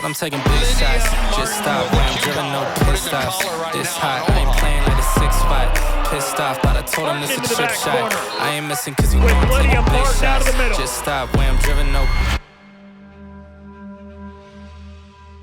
I'm taking big shots. Just stop when I'm driven, no pit stops. This hot, I ain't playing like a 6-5. Pissed off, but I told him this a chip shot. I ain't missing cause you know I'm taking big shots. Just stop when I'm driven, no.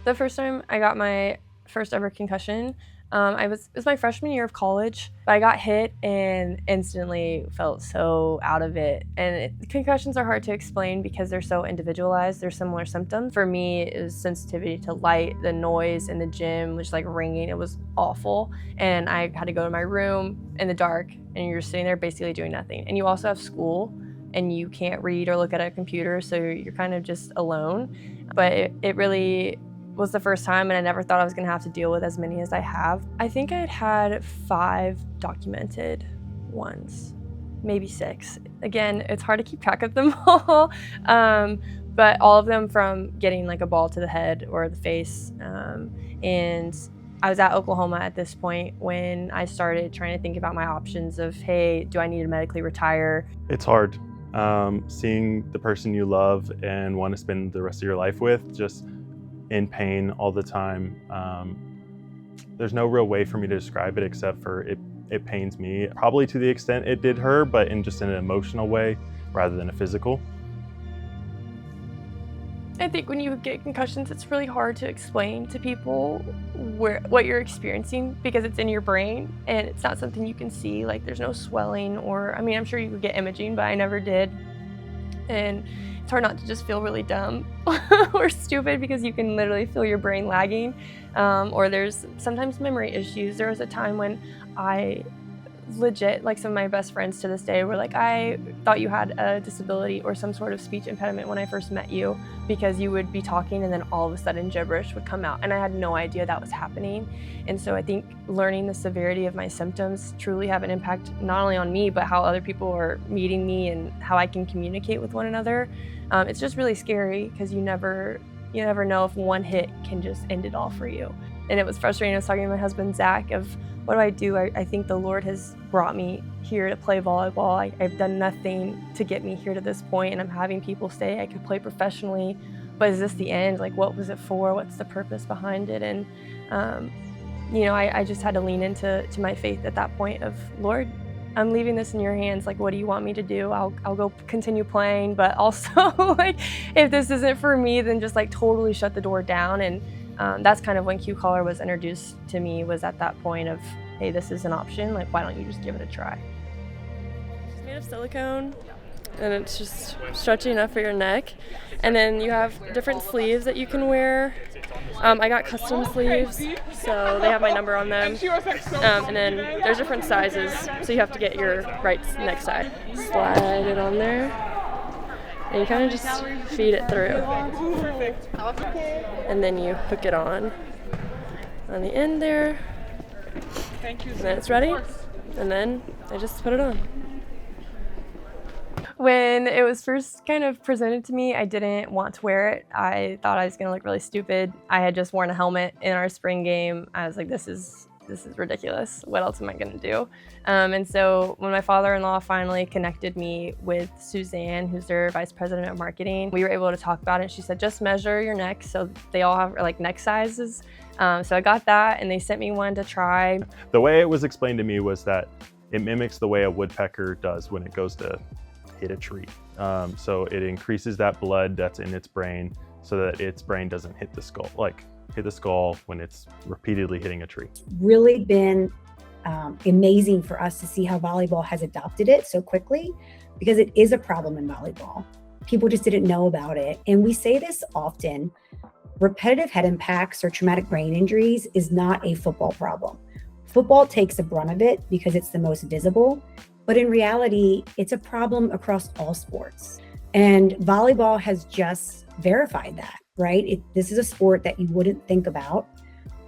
The first time I got my first ever concussion, it was my freshman year of college. I got hit and instantly felt so out of it. And concussions are hard to explain because they're so individualized. They're similar symptoms. For me, it was sensitivity to light, the noise in the gym, which like ringing. It was awful. And I had to go to my room in the dark, and you're sitting there basically doing nothing. And you also have school, and you can't read or look at a computer, so you're kind of just alone. But it really was the first time, and I never thought I was gonna have to deal with as many as I have. I think I had 5 documented ones, maybe 6. Again, it's hard to keep track of them all, but all of them from getting like a ball to the head or the face. And I was at Oklahoma at this point when I started trying to think about my options of, hey, do I need to medically retire? It's hard seeing the person you love and want to spend the rest of your life with just in pain all the time. There's no real way for me to describe it except for it pains me, probably to the extent it did her, but in just an emotional way rather than a physical. I think when you get concussions, it's really hard to explain to people what you're experiencing because it's in your brain and it's not something you can see. Like there's no swelling or, I mean, I'm sure you could get imaging, but I never did. And it's hard not to just feel really dumb or stupid because you can literally feel your brain lagging. Or there's sometimes memory issues. There was a time when I legit, like some of my best friends to this day were like, I thought you had a disability or some sort of speech impediment when I first met you because you would be talking and then all of a sudden gibberish would come out. And I had no idea that was happening. And so I think learning the severity of my symptoms truly have an impact not only on me, but how other people are meeting me and how I can communicate with one another. It's just really scary because you never know if one hit can just end it all for you. And it was frustrating. I was talking to my husband, Zach, of what do? I think the Lord has brought me here to play volleyball. I've done nothing to get me here to this point, and I'm having people say I could play professionally, but is this the end? Like, what was it for? What's the purpose behind it? And, I just had to lean into my faith at that point of, Lord, I'm leaving this in your hands. Like, what do you want me to do? I'll go continue playing, but also, like, if this isn't for me, then just, like, totally shut the door down. And that's kind of when Q-Collar was introduced to me, was at that point of, hey, this is an option. Like, why don't you just give it a try? It's made of silicone, and it's just stretchy enough for your neck. And then you have different sleeves that you can wear. I got custom sleeves, so they have my number on them. And then there's different sizes, so you have to get your right neck side. Slide it on there. And you kind of just feed it through. And then you hook it on the end there. And then it's ready. And then I just put it on. When it was first kind of presented to me, I didn't want to wear it. I thought I was going to look really stupid. I had just worn a helmet in our spring game. I was like, this is ridiculous. What else am I going to do? And so when my father-in-law finally connected me with Suzanne, who's their vice president of marketing, we were able to talk about it. She said, just measure your neck. So they all have like neck sizes. So I got that, and they sent me one to try. The way it was explained to me was that it mimics the way a woodpecker does when it goes to hit a tree. So it increases that blood that's in its brain so that its brain doesn't hit the skull when it's repeatedly hitting a tree. Really been amazing for us to see how volleyball has adopted it so quickly, because it is a problem in volleyball. People just didn't know about it. And we say this often, repetitive head impacts or traumatic brain injuries is not a football problem. Football takes the brunt of it because it's the most visible, but in reality, it's a problem across all sports. And volleyball has just verified that, right? This is a sport that you wouldn't think about,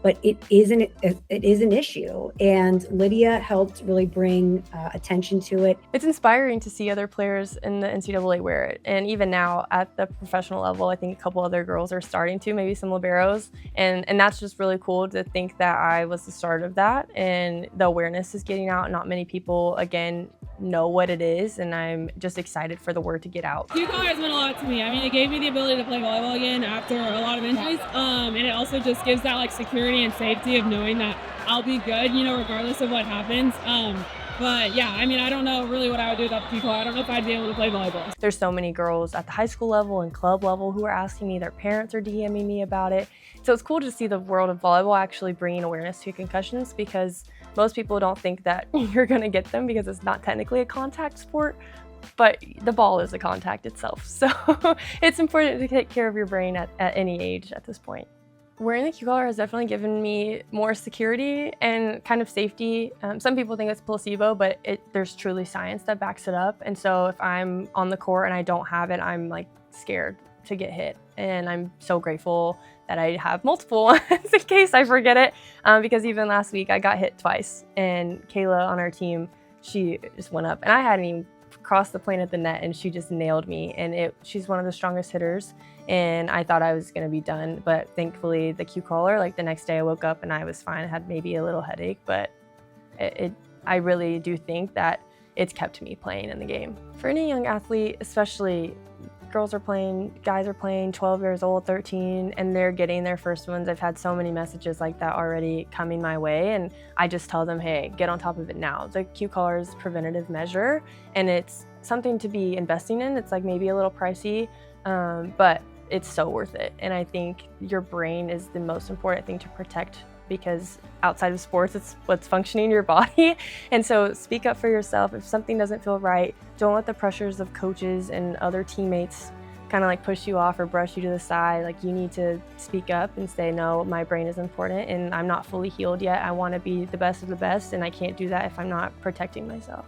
but it is an issue. And Lydia helped really bring attention to it. It's inspiring to see other players in the NCAA wear it. And even now at the professional level, I think a couple other girls are starting to, maybe some liberos. And that's just really cool to think that I was the start of that. And the awareness is getting out. Not many people, again, know what it is, and I'm just excited for the word to get out. Q collar has meant a lot to me. I mean, it gave me the ability to play volleyball again after a lot of injuries, and it also just gives that like security and safety of knowing that I'll be good, you know, regardless of what happens. But yeah, I mean, I don't know really what I would do without the Q collar. I don't know if I'd be able to play volleyball. There's so many girls at the high school level and club level who are asking me, their parents are DMing me about it. So it's cool to see the world of volleyball actually bringing awareness to concussions, because most people don't think that you're gonna get them because it's not technically a contact sport, but the ball is a contact itself. So it's important to take care of your brain at any age at this point. Wearing the Q collar has definitely given me more security and kind of safety. Some people think it's placebo, but there's truly science that backs it up. And so if I'm on the court and I don't have it, I'm like scared to get hit. And I'm so grateful that I have multiple ones in case I forget it. Because even last week I got hit twice, and Kayla on our team, she just went up and I hadn't even crossed the plane at the net and she just nailed me. And she's one of the strongest hitters. And I thought I was gonna be done, but thankfully the Q collar, like the next day I woke up and I was fine. I had maybe a little headache, but I really do think that it's kept me playing in the game. For any young athlete, especially girls are playing, guys are playing, 12 years old, 13, and they're getting their first ones. I've had so many messages like that already coming my way, and I just tell them, hey, get on top of it now. The Q collar is a preventative measure, and it's something to be investing in. It's like maybe a little pricey, but it's so worth it. And I think your brain is the most important thing to protect, because outside of sports, it's what's functioning in your body. And so speak up for yourself. If something doesn't feel right, don't let the pressures of coaches and other teammates kind of like push you off or brush you to the side. Like, you need to speak up and say, no, my brain is important and I'm not fully healed yet. I want to be the best of the best, and I can't do that if I'm not protecting myself.